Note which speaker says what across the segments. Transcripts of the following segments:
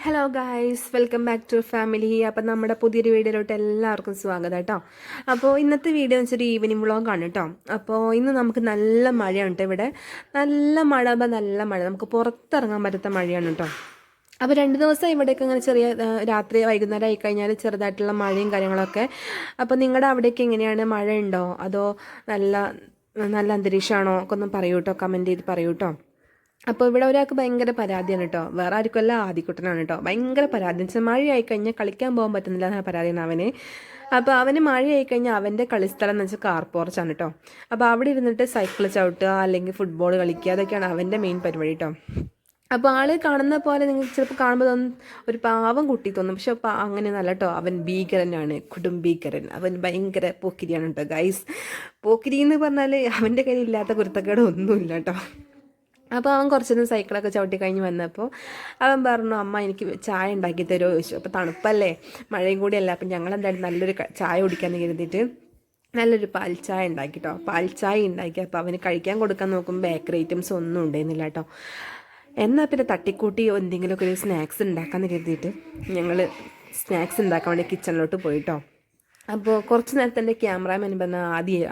Speaker 1: Hello guys, welcome back to family. അപ്പം നമ്മുടെ പുതിയൊരു വീഡിയോയിലോട്ട് എല്ലാവർക്കും സ്വാഗതം കേട്ടോ. അപ്പോൾ ഇന്നത്തെ വീഡിയോ എന്ന് വെച്ചൊരു ഈവനിങ് വ്ളോഗാണ് കേട്ടോ. അപ്പോൾ ഇന്ന് നമുക്ക് നല്ല മഴയുണ്ട് ഇവിടെ. നല്ല മഴ നമുക്ക് പുറത്തിറങ്ങാൻ പറ്റാത്ത മഴയാണ് കേട്ടോ. അപ്പോൾ 2 ദിവസം ഇവിടേക്ക് ഇങ്ങനെ ചെറിയ രാത്രി വൈകുന്നേരം ആയിക്കഴിഞ്ഞാൽ ചെറുതായിട്ടുള്ള മഴയും കാര്യങ്ങളൊക്കെ. അപ്പോൾ നിങ്ങളുടെ അവിടേക്ക് എങ്ങനെയാണ്, മഴ ഉണ്ടോ അതോ നല്ല നല്ല അന്തരീക്ഷമാണോ ഒക്കെ ഒന്ന് പറയൂ കേട്ടോ, കമൻറ്റ് ചെയ്ത് പറയൂ കേട്ടോ. അപ്പോൾ ഇവിടെ ഒരാൾക്ക് ഭയങ്കര പരാതിയാണ് കേട്ടോ, വേറെ ആർക്കുമല്ല, ആദിക്കുട്ടനാണ് കേട്ടോ. ഭയങ്കര പരാതി എന്ന് വെച്ചാൽ മഴയായി കഴിഞ്ഞാൽ കളിക്കാൻ പോകാൻ പറ്റുന്നില്ല എന്ന പരാതിയാണ് അവന്. അപ്പോൾ അവന് മഴയായി കഴിഞ്ഞാൽ അവൻ്റെ കളിസ്ഥലം എന്ന് വെച്ചാൽ കാർ പോർച്ചാണ് കേട്ടോ. അപ്പോൾ അവിടെ ഇരുന്നിട്ട് സൈക്കിൾ ചവിട്ടുക അല്ലെങ്കിൽ ഫുട്ബോൾ കളിക്കുക, അതൊക്കെയാണ് അവൻ്റെ മെയിൻ പരിപാടി കേട്ടോ. അപ്പോൾ ആള് കാണുന്ന പോലെ നിങ്ങൾക്ക് ചിലപ്പോൾ കാണുമ്പോൾ തോന്നും ഒരു പാവം കുട്ടി തോന്നും, പക്ഷെ അങ്ങനെയൊന്നല്ല കേട്ടോ. അവൻ ഭീകരനാണ്, കുടുംബീകരൻ. അവൻ ഭയങ്കര പോക്കിരിയാണ് കേട്ടോ ഗൈസ്. പോക്കിരി എന്ന് പറഞ്ഞാൽ അവൻ്റെ കയ്യിൽ ഇല്ലാത്ത കുരുത്തക്കേട് ഒന്നുമില്ല കേട്ടോ. അപ്പോൾ അവൻ കുറച്ച് ദിവസം സൈക്കിളൊക്കെ ചവിട്ടി കഴിഞ്ഞ് വന്നപ്പോൾ അവൻ പറഞ്ഞു, അമ്മ എനിക്ക് ചായ ഉണ്ടാക്കി തരുമോ ചോദിച്ചു. അപ്പോൾ തണുപ്പല്ലേ, മഴയും കൂടിയല്ല, അപ്പം ഞങ്ങളെന്തായാലും നല്ലൊരു ചായ കുടിക്കാമെന്ന് കരുതിയിട്ട് നല്ലൊരു പാൽ ചായ ഉണ്ടാക്കി കേട്ടോ. പാൽ ചായ ഉണ്ടാക്കി. അപ്പോൾ അവന് കഴിക്കാൻ കൊടുക്കാൻ നോക്കുമ്പോൾ ബേക്കറി ഐറ്റംസ് ഒന്നും ഉണ്ടായിരുന്നില്ല കേട്ടോ. എന്നാൽ പിന്നെ തട്ടിക്കൂട്ടി എന്തെങ്കിലുമൊക്കെ ഒരു സ്നാക്സ് ഉണ്ടാക്കാമെന്ന് കരുതിയിട്ട് ഞങ്ങൾ സ്നാക്സ് ഉണ്ടാക്കാൻ വേണ്ടി കിച്ചണിലോട്ട് പോയിട്ടോ. അപ്പോൾ കുറച്ച് നേരത്തെ എൻ്റെ ക്യാമറാമാൻ പറഞ്ഞ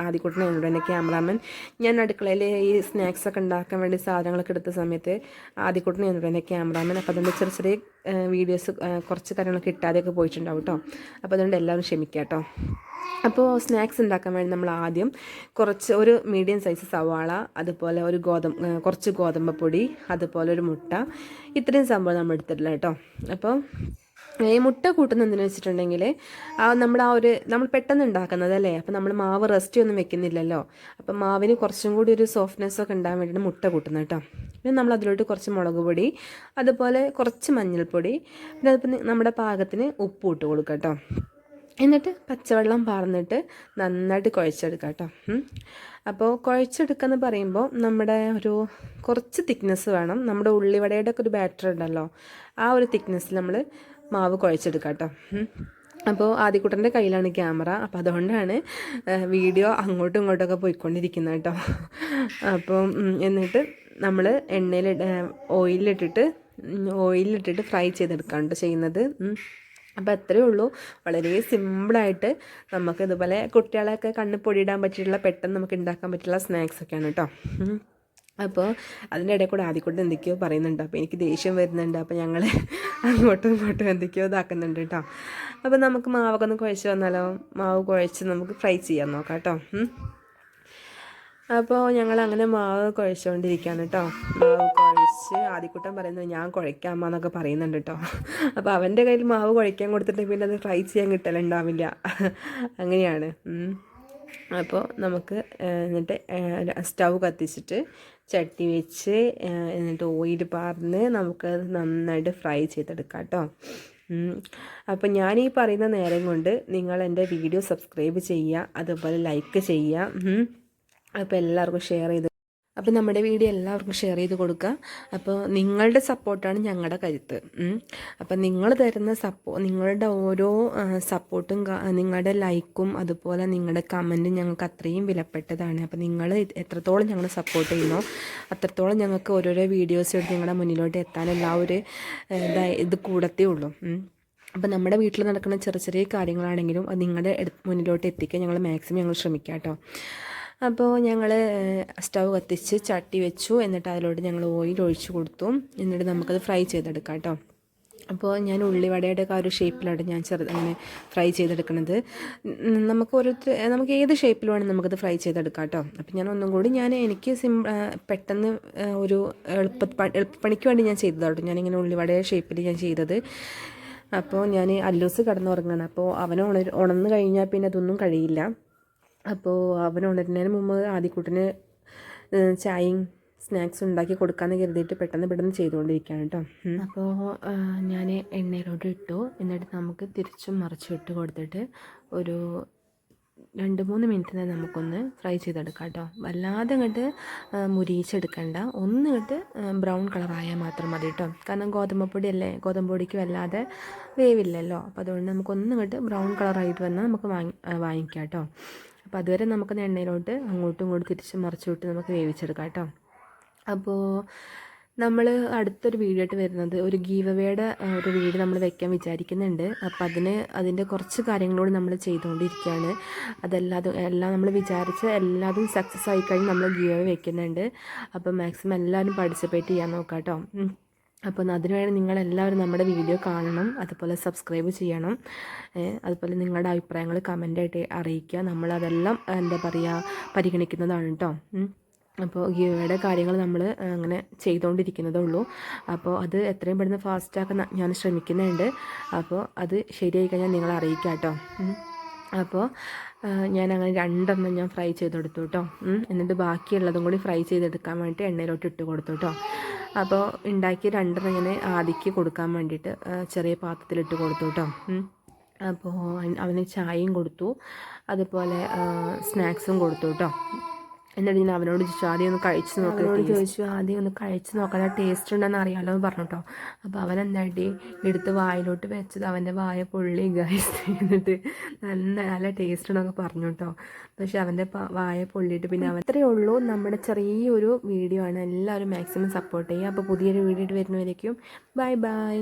Speaker 1: ആദ്യക്കൂട്ടിനെ എന്നോട് എൻ്റെ ക്യാമറാമാൻ, ഞാൻ അടുക്കളയിൽ ഈ സ്നാക്സൊക്കെ ഉണ്ടാക്കാൻ വേണ്ടി സാധനങ്ങളൊക്കെ എടുത്ത സമയത്ത് ആദ്യക്കൂട്ടിനെ എന്നോട് എൻ്റെ ക്യാമറാമാൻ. അപ്പോൾ അതുകൊണ്ട് ചെറിയ ചെറിയ വീഡിയോസ് കുറച്ച് കാര്യങ്ങളൊക്കെ ഇട്ടാതെയൊക്കെ പോയിട്ടുണ്ടാവും കേട്ടോ. അപ്പോൾ അതുകൊണ്ട് എല്ലാവരും ക്ഷമിക്കുക കേട്ടോ. അപ്പോൾ സ്നാക്സ് ഉണ്ടാക്കാൻ വേണ്ടി നമ്മൾ ആദ്യം ഒരു മീഡിയം സൈസ് സവാള, അതുപോലെ കുറച്ച് ഗോതമ്പ് പൊടി, അതുപോലെ ഒരു മുട്ട, ഇത്രയും സംഭവം നമ്മൾ എടുത്തിട്ടില്ല കേട്ടോ. അപ്പോൾ ഈ മുട്ട കൂട്ടുന്നതെന്ന് വെച്ചിട്ടുണ്ടെങ്കിൽ നമ്മൾ പെട്ടെന്ന് ഉണ്ടാക്കുന്നതല്ലേ, അപ്പോൾ നമ്മൾ മാവ് റെസ്റ്റ് ഒന്നും വെക്കുന്നില്ലല്ലോ. അപ്പം മാവിന് കുറച്ചും കൂടി ഒരു സോഫ്റ്റ്നെസ്സൊക്കെ ഉണ്ടാകാൻ വേണ്ടിയിട്ട് മുട്ട കൂട്ടുന്നത് കേട്ടോ. പിന്നെ നമ്മൾ അതിലോട്ട് കുറച്ച് മുളക് പൊടി, അതുപോലെ കുറച്ച് മഞ്ഞൾപ്പൊടി, പിന്നെ അതിപ്പോൾ നമ്മുടെ പാകത്തിന് ഉപ്പ് ഇട്ട് കൊടുക്കുക കേട്ടോ. എന്നിട്ട് പച്ചവെള്ളം പാർന്നിട്ട് നന്നായിട്ട് കുഴച്ചെടുക്കുക കേട്ടോ. അപ്പോൾ കുഴച്ചെടുക്കുകയെന്ന് പറയുമ്പോൾ നമ്മുടെ കുറച്ച് തിക്നെസ് വേണം. നമ്മുടെ ഉള്ളിവടയുടെ ഒക്കെ ഒരു ബാറ്റർ ഉണ്ടല്ലോ, ആ ഒരു തിക്നെസ്സിൽ നമ്മൾ മാവ് കുഴച്ചെടുക്കുക കേട്ടോ. അപ്പോൾ ആദ്യക്കുട്ടൻ്റെ കയ്യിലാണ് ക്യാമറ, അപ്പോൾ അതുകൊണ്ടാണ് വീഡിയോ അങ്ങോട്ടും ഇങ്ങോട്ടൊക്കെ പോയിക്കൊണ്ടിരിക്കുന്നത് കേട്ടോ. അപ്പം എന്നിട്ട് നമ്മൾ ഓയിലിട്ടിട്ട് ഫ്രൈ ചെയ്തെടുക്കാണ്ട് ചെയ്യുന്നത്. അപ്പോൾ അത്രയേ ഉള്ളൂ, വളരെ സിമ്പിളായിട്ട് നമുക്ക് ഇതുപോലെ കുട്ടികളെയൊക്കെ കണ്ണ് പൊടിയിടാൻ പറ്റിയിട്ടുള്ള, പെട്ടെന്ന് നമുക്ക് ഉണ്ടാക്കാൻ പറ്റിയുള്ള സ്നാക്സൊക്കെയാണ് കേട്ടോ. അപ്പോൾ അതിൻ്റെ ഇടയിൽ കൂടെ ആദ്യക്കൂട്ട് എന്തൊക്കെയോ പറയുന്നുണ്ട്. അപ്പോൾ എനിക്ക് ദേഷ്യം വരുന്നുണ്ട്. അപ്പോൾ ഞങ്ങൾ അങ്ങോട്ടും ഇങ്ങോട്ടും എന്തൊക്കെയോ ഇതാക്കുന്നുണ്ട് കേട്ടോ. അപ്പോൾ നമുക്ക് മാവൊക്കെ ഒന്ന് കുഴച്ച് വന്നാലോ, മാവ് കുഴച്ച് നമുക്ക് ഫ്രൈ ചെയ്യാൻ നോക്കാം കേട്ടോ. അപ്പോൾ ഞങ്ങൾ അങ്ങനെ മാവ് കുഴച്ചുകൊണ്ടിരിക്കുകയാണ് കേട്ടോ. മാവ് കുഴച്ച് ആദ്യക്കൂട്ടം പറയുന്നത് ഞാൻ കുഴയ്ക്കാമ്മ എന്നൊക്കെ പറയുന്നുണ്ട് കേട്ടോ. അപ്പോൾ അവൻ്റെ കയ്യിൽ മാവ് കുഴയ്ക്കാൻ കൊടുത്തിട്ട് പിന്നെ അത് ഫ്രൈ ചെയ്യാൻ കിട്ടലുണ്ടാവില്ല, അങ്ങനെയാണ്. അപ്പോൾ നമുക്ക് എന്നിട്ട് സ്റ്റൗ കത്തിച്ചിട്ട് ചട്ടി വെച്ച് എന്നിട്ട് ഓയിൽ പാർന്ന് നമുക്കത് നന്നായിട്ട് ഫ്രൈ ചെയ്തെടുക്കാം കേട്ടോ. അപ്പോൾ ഞാൻ ഈ പറയുന്ന നേരം കൊണ്ട് നിങ്ങൾ എൻ്റെ വീഡിയോ സബ്സ്ക്രൈബ് ചെയ്യുക, അതുപോലെ ലൈക്ക് ചെയ്യുക. അപ്പോൾ എല്ലാവർക്കും ഷെയർ ചെയ്ത് നമ്മുടെ വീഡിയോ എല്ലാവർക്കും ഷെയർ ചെയ്ത് കൊടുക്കുക. അപ്പോൾ നിങ്ങളുടെ സപ്പോർട്ടാണ് ഞങ്ങളുടെ കരുത്ത്. അപ്പോൾ നിങ്ങൾ തരുന്ന നിങ്ങളുടെ ഓരോ സപ്പോർട്ടും നിങ്ങളുടെ ലൈക്കും അതുപോലെ നിങ്ങളുടെ കമൻറ്റും ഞങ്ങൾക്ക് അത്രയും വിലപ്പെട്ടതാണ്. അപ്പോൾ നിങ്ങൾ എത്രത്തോളം ഞങ്ങൾ സപ്പോർട്ട് ചെയ്യുന്നോ അത്രത്തോളം ഞങ്ങൾക്ക് ഓരോരോ വീഡിയോസ് എടുത്ത് നിങ്ങളുടെ മുന്നിലോട്ട് എത്താനുള്ള ആ ഒരു ഇത് കൂടത്തേ ഉള്ളൂ. അപ്പോൾ നമ്മുടെ വീട്ടിൽ നടക്കുന്ന ചെറിയ ചെറിയ കാര്യങ്ങളാണെങ്കിലും അത് നിങ്ങളുടെ മുന്നിലോട്ട് എത്തിക്കാൻ ഞങ്ങൾ മാക്സിമം ശ്രമിക്കാം കേട്ടോ. അപ്പോൾ ഞങ്ങൾ സ്റ്റൗ കത്തിച്ച് ചട്ടി വെച്ചു, എന്നിട്ട് അതിലോട്ട് ഞങ്ങൾ ഓയിൽ ഒഴിച്ച് കൊടുത്തു. എന്നിട്ട് നമുക്കത് ഫ്രൈ ചെയ്തെടുക്കാം കേട്ടോ. അപ്പോൾ ഞാൻ ഉള്ളിവടയുടെ ഒക്കെ ഒരു ഷേപ്പിലാണ് ഞാൻ അങ്ങനെ ഫ്രൈ ചെയ്തെടുക്കുന്നത്. നമുക്ക് ഏത് ഷേപ്പിൽ വേണം നമുക്കത് ഫ്രൈ ചെയ്തെടുക്കാം കേട്ടോ. അപ്പോൾ ഞാൻ ഒന്നും കൂടി എനിക്ക് പെട്ടെന്ന് ഒരു എളുപ്പപ്പണിക്ക് വേണ്ടി ഞാൻ ചെയ്തതാണ് കേട്ടോ. ഞാനിങ്ങനെ ഉള്ളിവടയുടെ ഷേപ്പിൽ ഞാൻ ചെയ്തത്. അപ്പോൾ ഞാൻ അല്ലൂസ് കിടന്നുറങ്ങണം. അപ്പോൾ അവൻ ഉണർന്ന് കഴിഞ്ഞാൽ പിന്നെ അതൊന്നും കഴിയില്ല. അപ്പോൾ അവൻ ഉണരുന്നതിന് മുമ്പ് ആദ്യക്കൂട്ടിന് ചായയും സ്നാക്സും ഉണ്ടാക്കി കൊടുക്കാമെന്ന് കരുതിയിട്ട് പെട്ടെന്ന് ചെയ്തുകൊണ്ടിരിക്കുകയാണ് കേട്ടോ. അപ്പോൾ ഞാൻ എണ്ണയിലോട്ട് ഇട്ടു. എന്നിട്ട് നമുക്ക് തിരിച്ചും മറിച്ചും ഇട്ട് കൊടുത്തിട്ട് ഒരു 2-3 മിനിറ്റ് നമുക്കൊന്ന് ഫ്രൈ ചെയ്തെടുക്കാം കേട്ടോ. വല്ലാതെ ഇങ്ങോട്ട് മുരിയിച്ചെടുക്കണ്ട, ഇങ്ങോട്ട് ബ്രൗൺ കളറായാൽ മാത്രം മതി കേട്ടോ. കാരണം ഗോതമ്പ് പൊടിക്ക് വല്ലാതെ വേവില്ലല്ലോ. അപ്പോൾ അതുകൊണ്ട് ഇങ്ങോട്ട് ബ്രൗൺ കളറായിട്ട് വന്നാൽ നമുക്ക് വാങ്ങിക്കാം കേട്ടോ. അപ്പോൾ അതുവരെ നമുക്കത് എണ്ണയിലോട്ട് അങ്ങോട്ടും ഇങ്ങോട്ടും തിരിച്ച് മറിച്ചിട്ട് നമുക്ക് വേവിച്ചെടുക്കാം കേട്ടോ. അപ്പോൾ നമ്മൾ അടുത്തൊരു വീഡിയോ ആയിട്ട് വരുന്നത് ഒരു ഗീവ് അവേയുടെ ഒരു വീഡിയോ നമ്മൾ വെക്കാൻ വിചാരിക്കുന്നുണ്ട്. അപ്പോൾ അതിൻ്റെ കുറച്ച് കാര്യങ്ങളോട് നമ്മൾ ചെയ്തുകൊണ്ടിരിക്കുകയാണ്. എല്ലാം നമ്മൾ വിചാരിച്ച എല്ലാതും സക്സസ് ആയി കഴിഞ്ഞ് നമ്മൾ ഗീവ് അവേ വെക്കുന്നുണ്ട്. അപ്പോൾ മാക്സിമം എല്ലാവരും പാർട്ടിസിപ്പേറ്റ് ചെയ്യാൻ നോക്കാം കേട്ടോ. അപ്പോൾ അതിനുവേണ്ടി നിങ്ങളെല്ലാവരും നമ്മുടെ വീഡിയോ കാണണം, അതുപോലെ സബ്സ്ക്രൈബ് ചെയ്യണം. അതുപോലെ നിങ്ങളുടെ അഭിപ്രായങ്ങൾ കമൻ്റായിട്ട് അറിയിക്കുക. നമ്മളതെല്ലാം എന്താ പറയുക പരിഗണിക്കുന്നതാണ് കേട്ടോ. അപ്പോൾ ഗീവയുടെ കാര്യങ്ങൾ നമ്മൾ അങ്ങനെ ചെയ്തുകൊണ്ടിരിക്കുന്നതേ ഉള്ളൂ. അപ്പോൾ അത് എത്രയും പെട്ടെന്ന് ഫാസ്റ്റാക്കാൻ ഞാൻ ശ്രമിക്കുന്നുണ്ട്. അപ്പോൾ അത് ശരിയായി കഴിഞ്ഞാൽ നിങ്ങളെ അറിയിക്കാം കേട്ടോ. അപ്പോൾ ഞാനങ്ങനെ 2 ഞാൻ ഫ്രൈ ചെയ്തെടുത്തു കേട്ടോ. എന്നിട്ട് ബാക്കിയുള്ളതും കൂടി ഫ്രൈ ചെയ്തെടുക്കാൻ വേണ്ടിയിട്ട് എണ്ണയിലോട്ട് ഇട്ട് കൊടുത്തു കേട്ടോ. അപ്പോൾ ഉണ്ടാക്കിയ 2 ഇങ്ങനെ ആദിക്ക് കൊടുക്കാൻ വേണ്ടിയിട്ട് ചെറിയ പാത്രത്തിലിട്ട് കൊടുത്തു കേട്ടോ. അപ്പോൾ അവന് ചായയും കൊടുത്തു, അതുപോലെ സ്നാക്സും കൊടുത്തു കേട്ടോ. എന്നിട്ട് ഞാൻ അവനോട് ചോദിച്ചു ആദ്യം ഒന്ന് കഴിച്ച് നോക്കാൻ, ആദ്യം ഒന്ന് കഴിച്ച് നോക്കാൻ ടേസ്റ്റ് ഉണ്ടെന്ന് അറിയാമല്ലോ എന്ന് പറഞ്ഞു കേട്ടോ. അപ്പോൾ അവൻ എന്തായിട്ട് എടുത്ത് വായിലോട്ട് വെച്ചത് അവൻ്റെ വായ പൊള്ളി ഗൈസ്. എന്നിട്ട് നല്ല ടേസ്റ്റ് ഉണ്ടെന്നൊക്കെ പറഞ്ഞു കേട്ടോ. പക്ഷെ അവൻ്റെ വായ പൊള്ളിയിട്ട് പിന്നെ അത്രയേ ഉള്ളൂ. നമ്മുടെ ചെറിയൊരു വീഡിയോ ആണ്, എല്ലാവരും മാക്സിമം സപ്പോർട്ട് ചെയ്യുക. അപ്പോൾ പുതിയൊരു വീഡിയോ വരുന്നവരേക്കും ബൈ ബൈ.